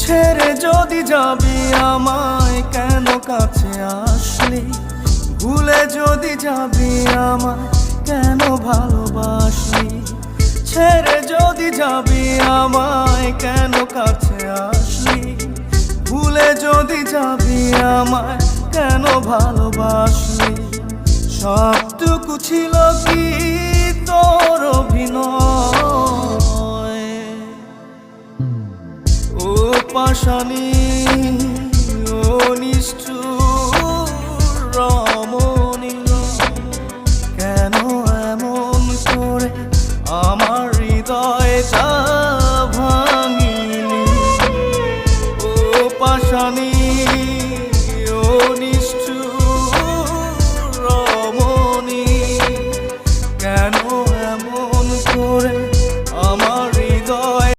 ছেড়ে যদি যাবি আমায় কেন কাছে আসলি, ভুলে যদি যাবি আমায় কেন ভালোবাসলি। ছেড়ে যদি যাবি আমায় কেন কাছে আসলি, ভুলে যদি যাবি আমায় কেন ভালোবাসলি। সবটুকু ছিল কি তোর অভিনয়, ও পাষাণী ও নিষ্ঠুর রমণী। কেন এমন করে আমার হৃদয়টা ভাঙিলি, ও পাষাণী